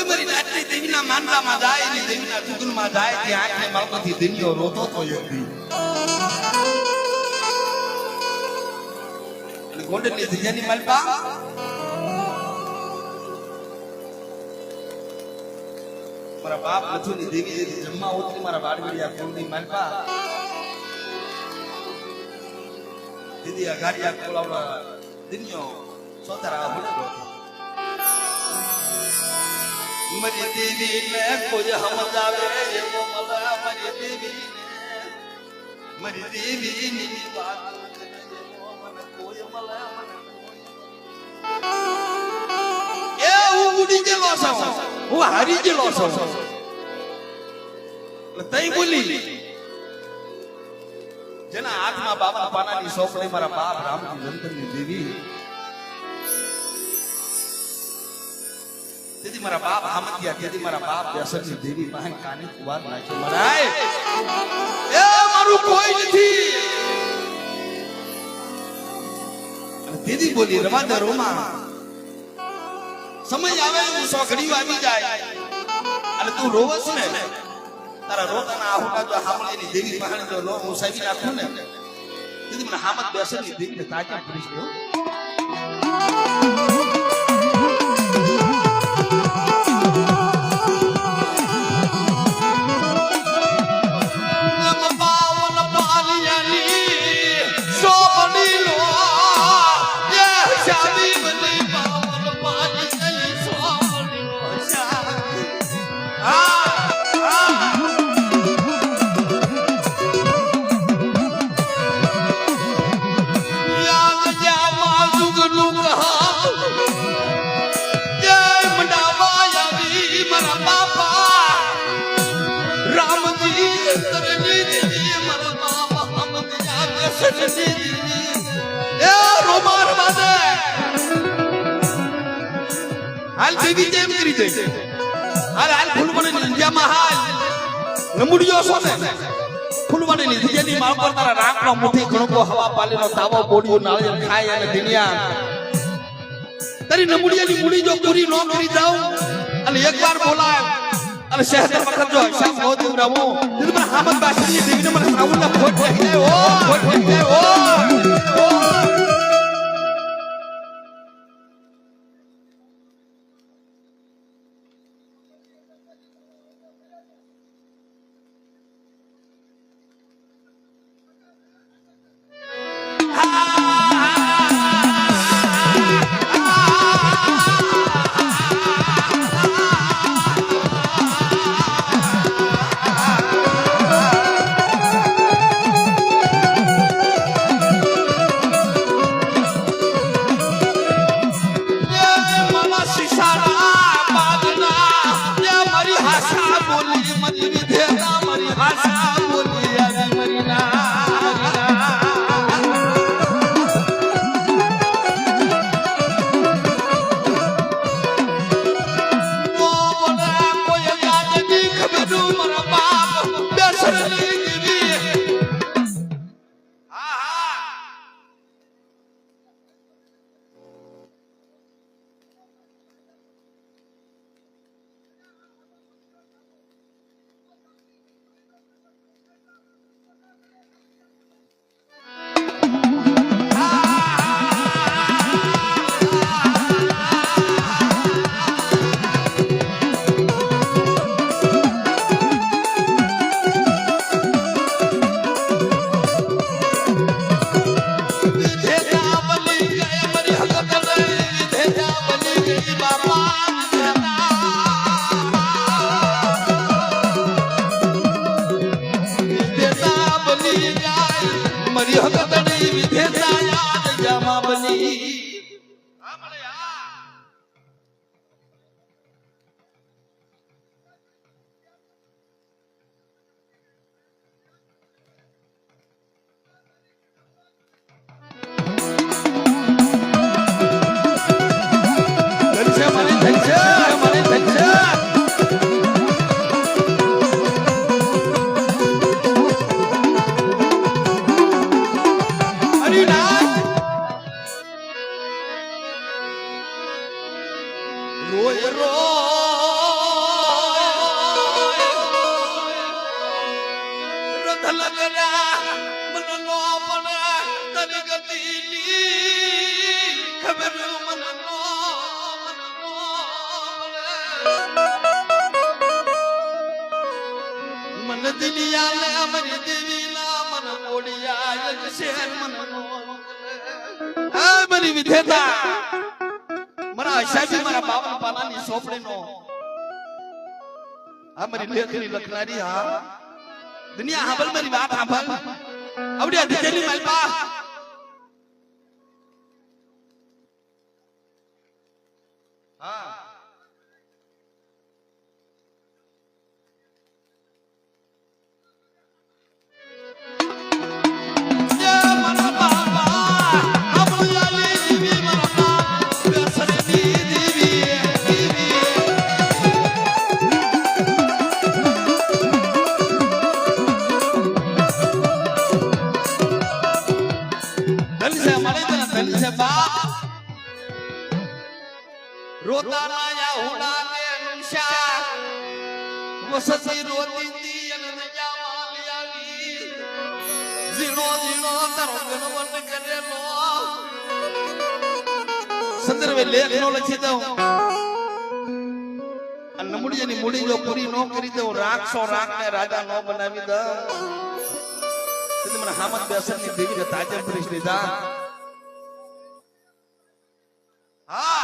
કોઈ મારી નાટલી દેવીના માંડલામાં જાય ને દેવીના જુગલમાં જાય ત્યાં આંખે માલમાંથી દિનયો રોતો તો એક દી અને ગોંડલની ધીજાની માલપા મારા બાપ લછુની દેવી જેથી જમવા ઉતરી મારા વાડવીડિયા કુળની માલપા દીદી આ ગાડિયા કોલાવડા દિનયો સોતરા મળ્યો મરી દેવી ને કોઈ સમજાવે એવો મળે મરી દેવી ને મરી દેવી ની વાત મને કોઈ મળે મને એ હું ઉડી ગયેલો છું હું હારી ગયેલો છું તઈ બોલી જેના હાથમાં બાબા પાનાની સોપડી મારા બાપ રામજી નંદનની દેવી તેથી મારા બાપ હામતિયા તેથી મારા બાપ વ્યસનની દેવી પાસે કાને કુવાર નાખ્યો મરાય એ મારું કોઈ નથી અને દીદી બોલી રવા દે રોમાં સમય આવે હું સોઘડી આવી જાય અને તું રોવસ ને તારા રોતાના આહુડા જો હામળીની દેવી પાસે જો નો હું સાબી નાખું ને દીદી મને હામત વ્યસનની દેવીને તાજા કરીશ દો હાલ દેવી જેમ કરી દે હાલ હાલ ફૂલવાને નિંજામાં હાલ નમુડિયો છો ને ફૂલવાને નિંજાની માળ પર તારા રાખનો મુઠી ગણકો હવા પાલીનો તાવો બોડિયો નાળિયેર ખાય અને દિનિયા તારી નમુડિયાની મુડી જો પૂરી ન કરી જાવ અને એકવાર બોલાય અને શહેર વખત જો હિસાબ નો દેવરાવો તે મને હામદ બાસની દેવીને મને સાઉલના ખોટ થઈ જાય ઓ ખોટ થઈ જાય ઓ રોય રો મોડિયા લે અમારી દેવી ના મન મોડિયા એક શેર મન આ મારી વિધેતા મારા હિસાબે મારા બાવન પાનાની સોપડીનો આ મારી લેખની લખનારી હા દુનિયા હાંભળ મારી વાત હાંભળ આવડિયા દીધેલી માલપા હા રોતા ના હુડા ને અનુષા વસતી રોતી તી અને નયા માલિયાની જીનો જીનો તારો ગણવટ કરેલો સંદર્ભે લેખ નો લખી દઉં અને નમુડીની મૂડી જો પૂરી નો કરી દઉં રાખસો રાખ ને રાજા નો બનાવી દઉં તો મને હામદ બેસરની દેવી ને તાજે પરિશ લીધા હા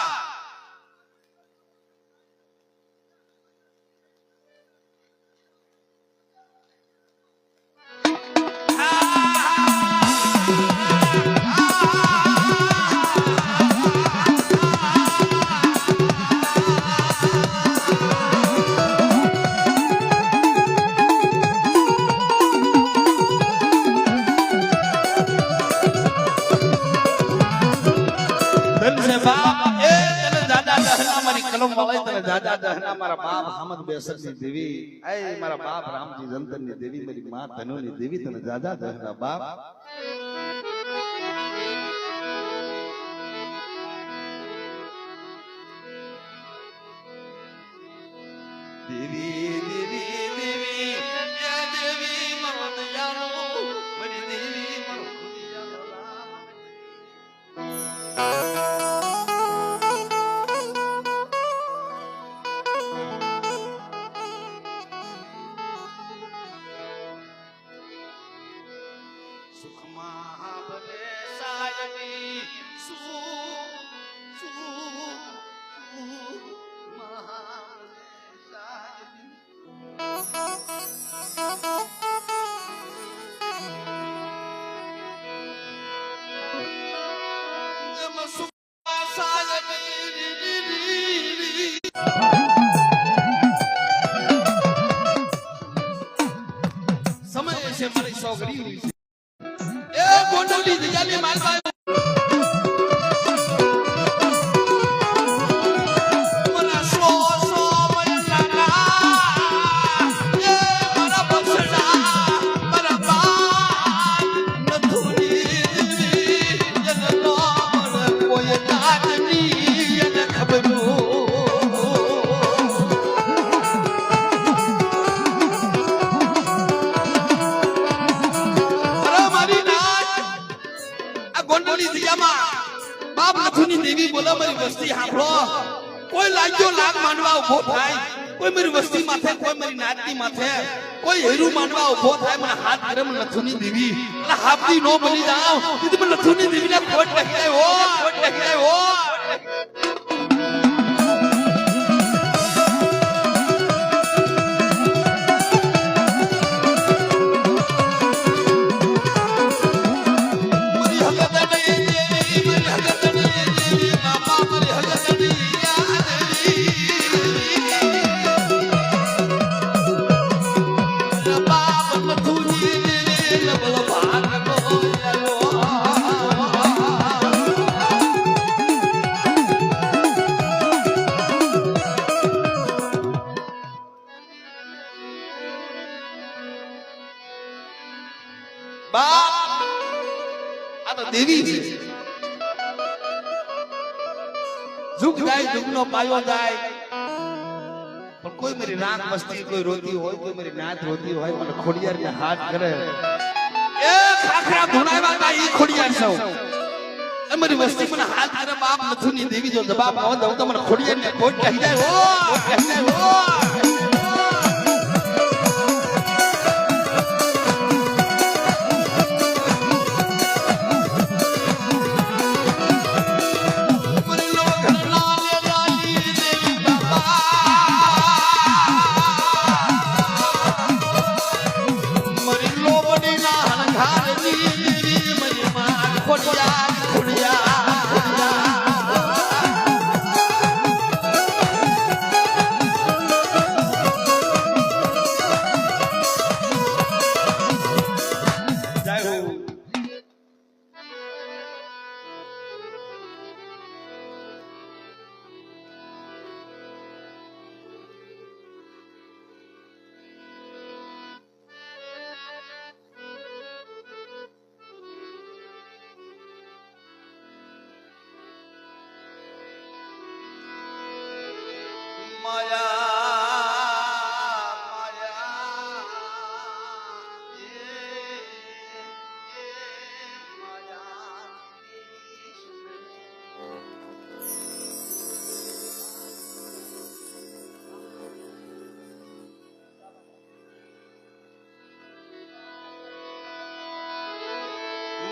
દાદા દહના મારા બાપ હામદ બેસરની દેવી એ મારા બાપ રામજી જંતરની દેવી મારી માં ધનુની દેવી તને દાદા દહના બાપ દેવી દેવી દેવી એ દેવી મારો દયાળો મારી દેવી મારો દયાળો સમય છે મારી સોગડી એ ગોંડલી દિયાલી માલબા બાપ નથુની દેવી બોલે મારી વસ્તી સાંભળો કોઈ લાગ્યો લાગ માંડવા ઉભો થાય કોઈ મારી વસ્તી માથે કોઈ મારી નાતની માથે કોઈ હેરું માંડવા ઉભો થાય મને હાથ કરે મને નથુની દેવી એટલે હાફતી નો બની જાવ તેથી મને નથુની દેવીને ખોટ લખી જાય હો ખોટ લખી જાય હો દેવી છે જુગ જાય જુગનો પાયો જાય પણ કોઈ મારી રાત મસ્તી કોઈ રોતી હોય કોઈ મારી નાત રોતી હોય મને ખોડિયારને હાથ કરે એ ખાખરા ધુણાવ્યા તા ઈ ખોડિયાર સૌ અમારી વસ્તી મને હાથ કરે બાપ નથુની દેવી જો જવાબ ન દઉં તો મને ખોડિયારને કોટ કહી જાય ઓ કહી જાય ઓ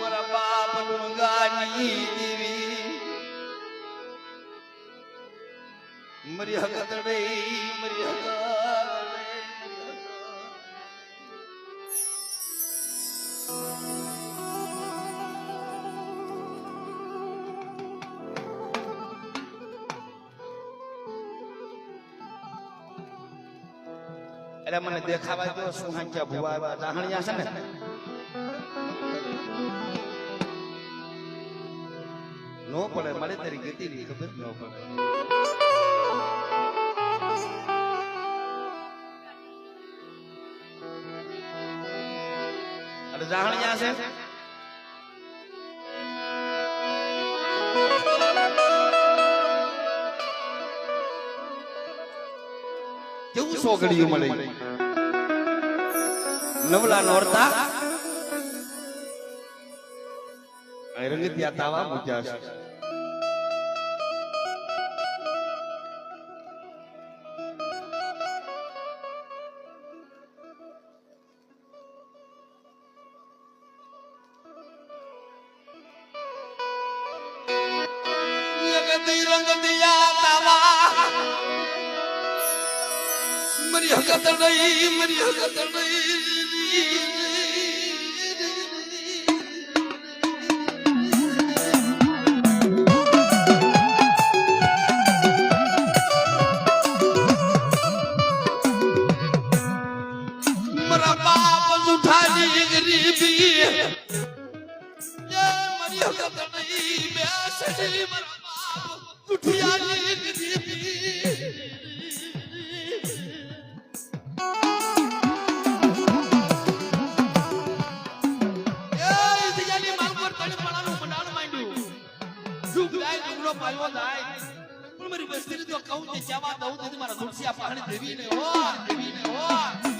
મારા બાપ ડુંગાની દેવી મરી હકત રહી મરી હકત એટલે મને દેખાવા જો શું હાંચ્યા ભુવા જાહણિયા છે ને નો પડે મારે તારી ગતિ ની ખબર ન પડે અરે જાહણિયા છે કેવું સોગડિયું મળે નવલા નોરતા રંગતિયા તાવા મૂક્યા છે રંગતિયા તાવા મરી હકત નહીં મરી હકત નહીં મારી બસ્તી તો કહું કે ચાવા દઉં તો મારા દુનિયા પાણી દેવીને હો દેવીને હો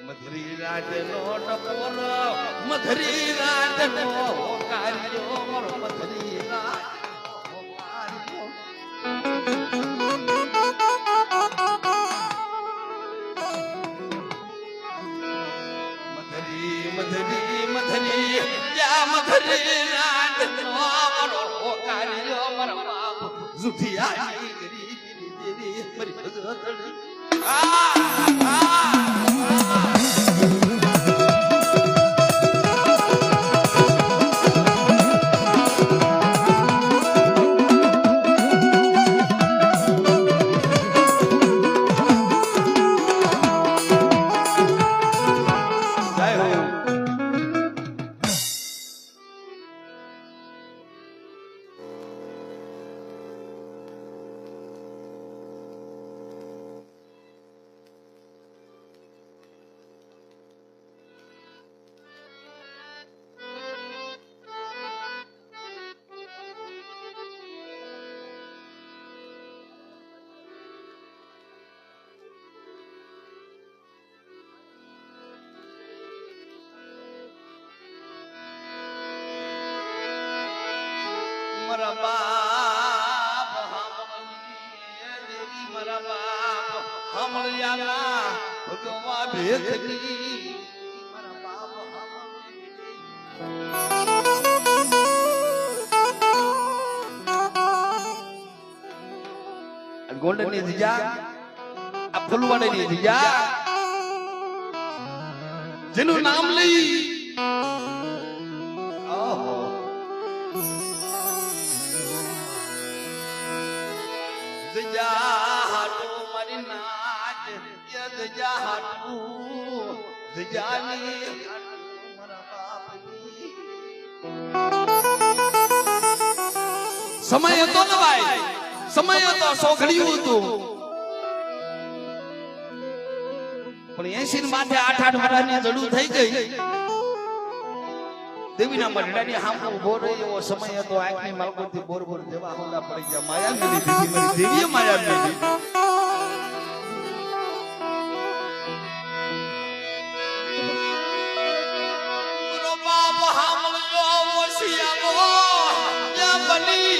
મધરી રાજનો ટપોરો મધરી રાજનો કાર્યો મારો મધરી રાજનો કાર્યો મધરી મધરી મધરી યા મધરી રાજનો મારો કાર્યો મારો બાપ જુઠિયા ગરીબી દેવી મરી ભગતડી મારા બાપ દેવી મારા બાપ હમળિયાના ભગવા ભેખની મારા બાપ ગોલ્ડન ની ધજા આ ફૂલવાડી ની ધજા જેનું નામ લઈ ધજા હાટુ મારી નાચ ધજા હાટુ ધજાની સમય હતો ને ભાઈ સમય હતો સોખડ્યું હતું પણ 80 માથે 8 વર્ષની જડું થઈ ગઈ દેવીના મરડાની સામે ઉભો રહ્યો એવો સમય હતો આંખની માલકોથી બોર બોર જેવા હોડા પડી ગયા માયા મેલી દીધી મારી દેવીએ માયા મેલી બાપ હામળો ઓશિયાવો યા બની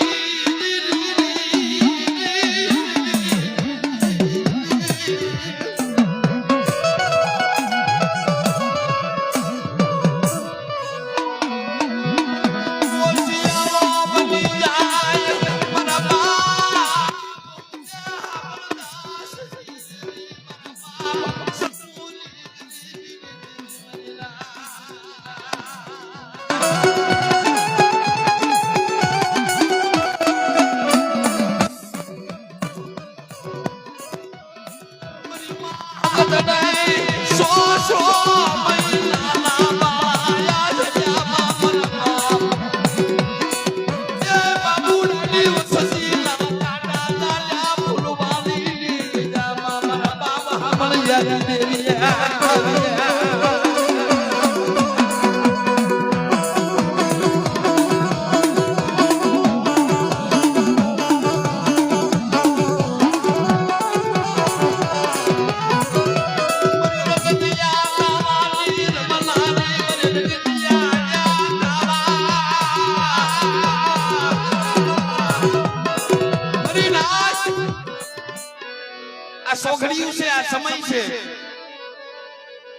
સોઘડિયું છે આ સમય છે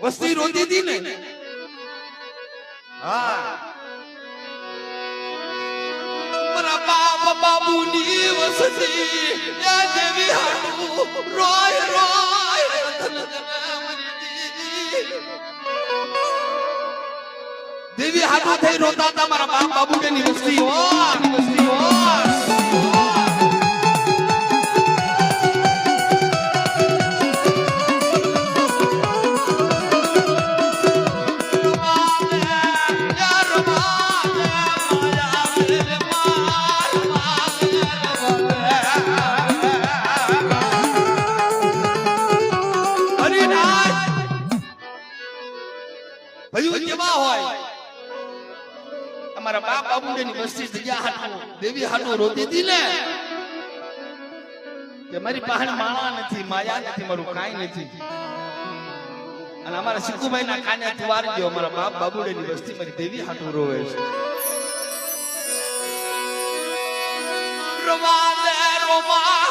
વસ્તી રોતી હતી ને હા મારા બાપ બાબુની વસતી યા દેવી હાટુ રોય રોય દેવી હાટુ થઈ રોતા હતા મારા બાપ બાબુની વસ્તી હો વસ્તી હો અમારા બાપ બાબુની વસ્તી જગ્યા હાટુ દેવી હાટુ રોતી હતી ને કે મારી પાસે માળા નથી માયા નથી મારું કાંઈ નથી અને અમારા સિક્કુભાઈ ના કાને તુવાર ગયો અમારા બાપ બાબુની વસ્તી મારી દેવી હાટુ રોવે છે રોમા દે રોમા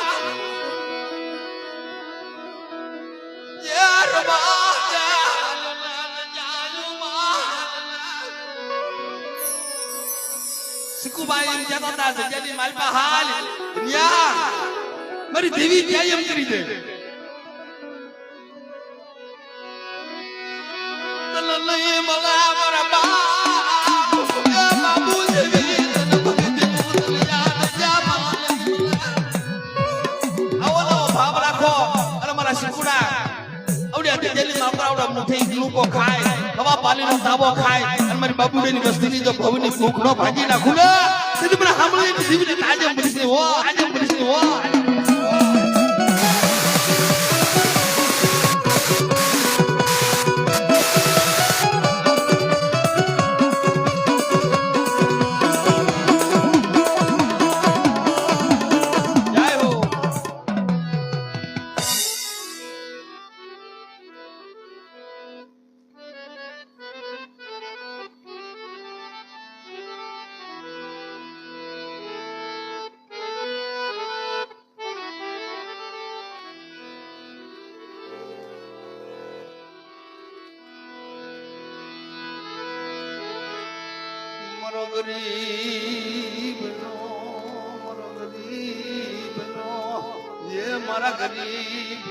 યે રોમા સિક્કુભાઈ જતા હતા જગ્યાની માલપા હાલ ન્યા મારી દેવી ત્યાં એમ કરી દે તલલઈ મલા મારા બાપ બાબુ દેવી તન ભક્તિ પૂતલિયા નજામા આવો ભાવ રાખો અને મારા સિક્કુડા આવડ્યા જગ્યાની માપરા આવડા મુઠી ગ્લુકો ખાય હવા પાલીનો તાબો ખાય અને મારી બાબુની વસ્તીની જો ભવની ભૂખ નો ભાજી નાખું ને તેથી મને સાંભળીને જીવને આજે મરીશ હો આજે મરીશ હો મારો ગરીબનો ये मारा गरीब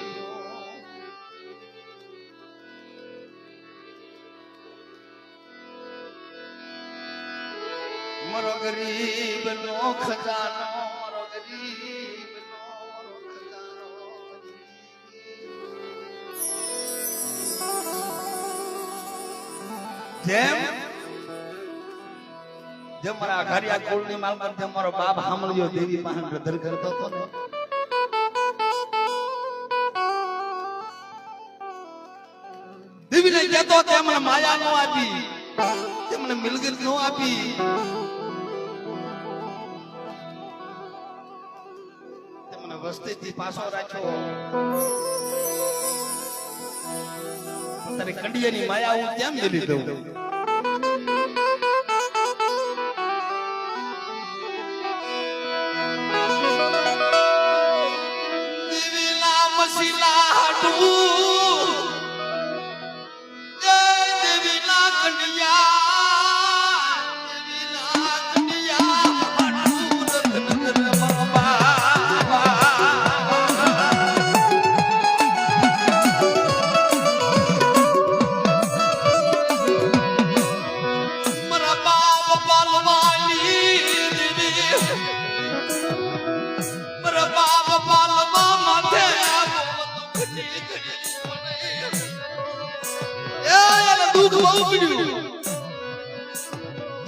मारो गरीब नो खजानो मारो गरीब नो खजानो જેમ જેમ મારા ઘરિયા કુળની માલકર જેમ મારો બાપ હામળિયો દેવી પાસે બ્રધર કરતો હતો ને દેવીને કહેતો કે મને માયા નો આપી તે મને મિલગીર નો આપી તે મને વસ્તીથી પાછો રાખ્યો તારે કંડિયાની માયા હું કેમ મેલી દઉં દેવીના મસીલા હાટવું જય દેવીના કંડિયા દેવીના કંડિયા હાટવું નગર બાબા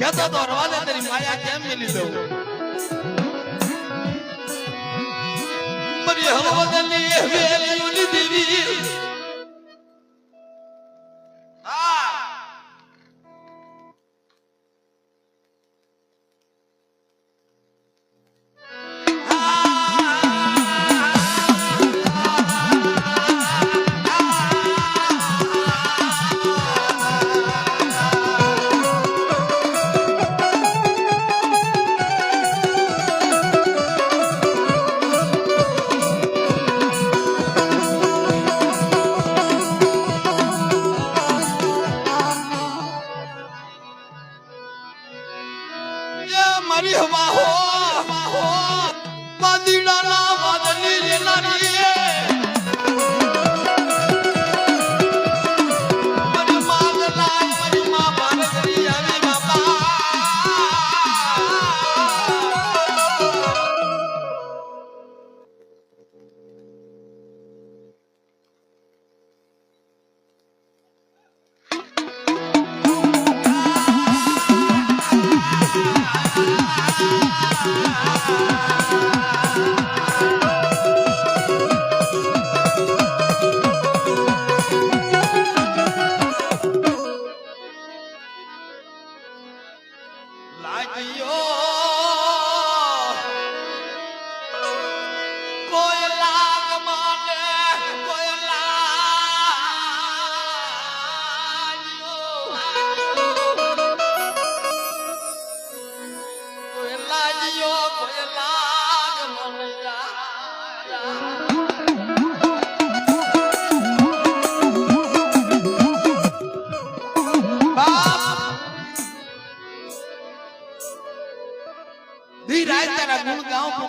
कहता तो रवादे तेरी माया केम मिली दो मरी हवदली वेली देवी મારી હવા હો બાદીડાના વાદળી લેનારી મારી માગલા મારી માં ભારતરી આવી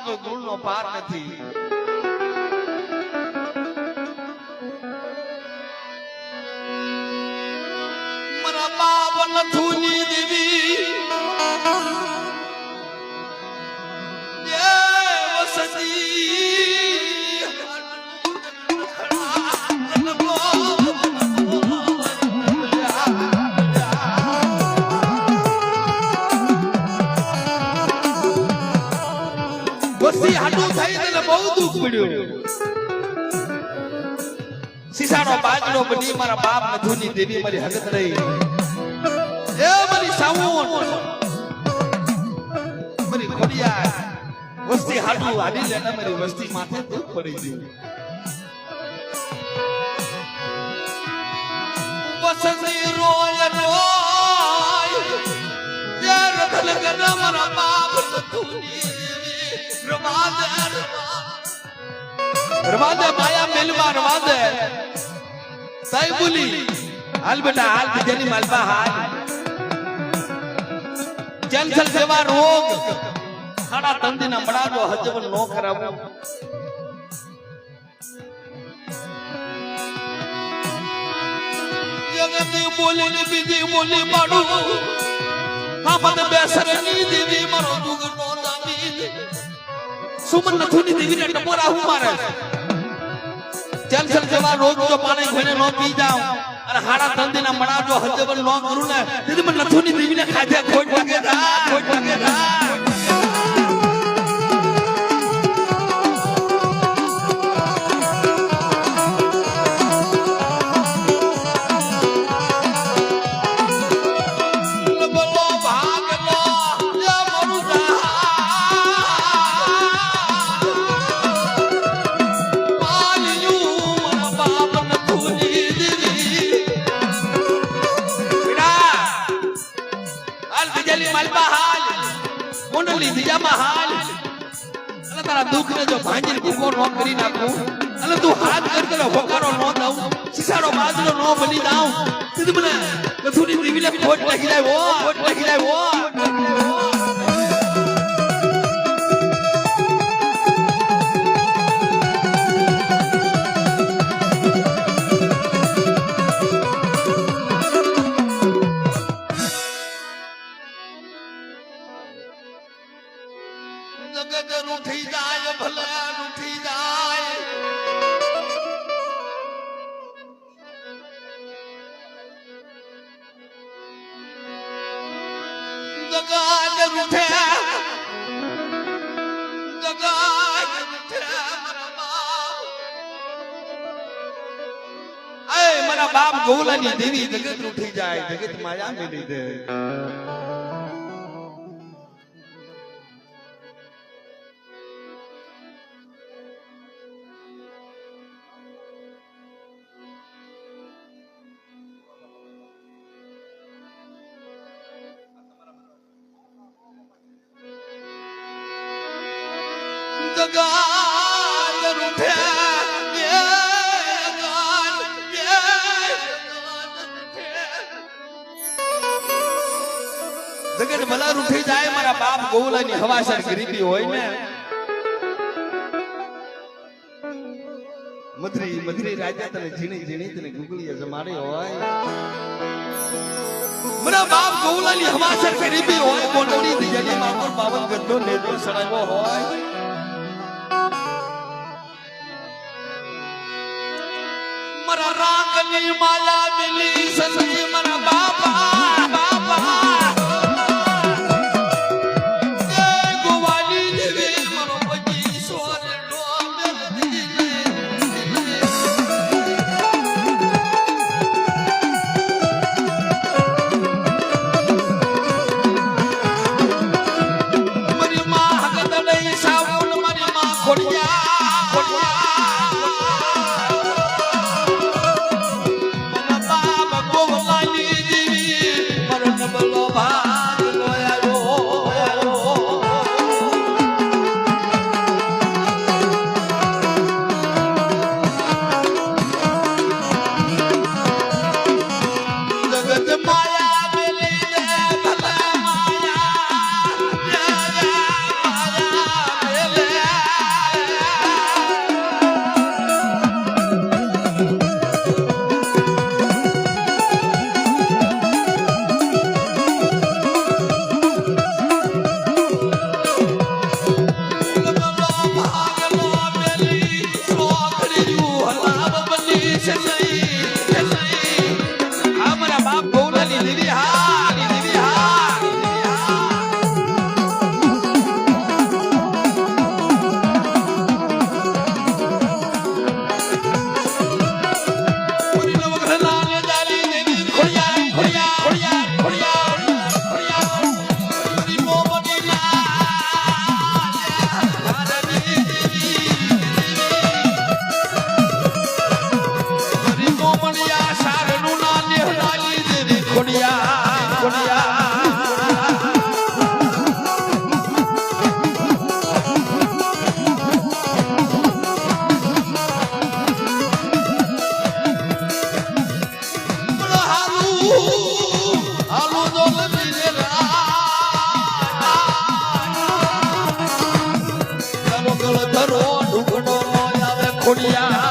બાપા ગુણ નો પાર નથી મારા બાપ નથુની દેવી વસ્તી હાટું થઈ તેને બહુ દુઃખ પડ્યું સીસાનો બાજરો બની મારા બાપ નથુની દેવી મારી હગત રહી એ મારી સાવણ મારી ખોડિયા વસ્તી હાટું હાડી લેના મારી વસ્તી માથે દુઃખ પડી ગયું વસંતી રોય રોય જે રતન કર મારા બાપ નથુની રવાદે માયા મેલમાં રવાદે સાઈ બોલી હાલ બેટા હાલ બીજાની માલપા હાલ કેન્સર જેવા રોગ ખાડા તંદીના મડાજો હજવન નો કરાવો બીજી બોલી બીજી બોલી પાડું હા મને બેસરની દેવી મારો દુગનો દામી સુમન નથુની દેવીને ટપોરા હું મારે ચાલ ચાલ જવા રોજ જો પાણી ઘણે નો પી જાઉં અને હાડા ધંધીના મણા જો હજબન નો કરું ને તેથી મને નથુની દેવીને ખાધે ખોટ લાગે ખોટ લાગે દુઃખ ને જો ભાંજીને ભૂકો નો કરી નાખું અને તું હાથ કરતો હોકારો નો દઉં શીશાનો બાજરો નો બની જાઉં તું મને કથુની દેવીને ખોટ લાગી જાય ખોટ લાગી જાય જગત રૂઠી જાય ભલે રૂઠી જાય જગત રૂઠે જગત રૂઠે મારા બાપ ગોલાની દેવી જગત રૂઠી જાય જગત માયા મેલી દે જગત ભલા રૂઠી જાય મારા બાપ ગોલાની હવાસર ગરીબી હોય ને મધરી મધરી રાજા તને ઝીણી ઝીણી તને ગુગળીએ જમાડે હોય મારા બાપ ગોલાની હવાસર ગરીબી હોય મોટોની દિયાની મામર બાવન ગદ્દો નેજો સડાયો હોય મારા રાગની માલા મિલી સસી મારા બાપા બાપા ખોડિયા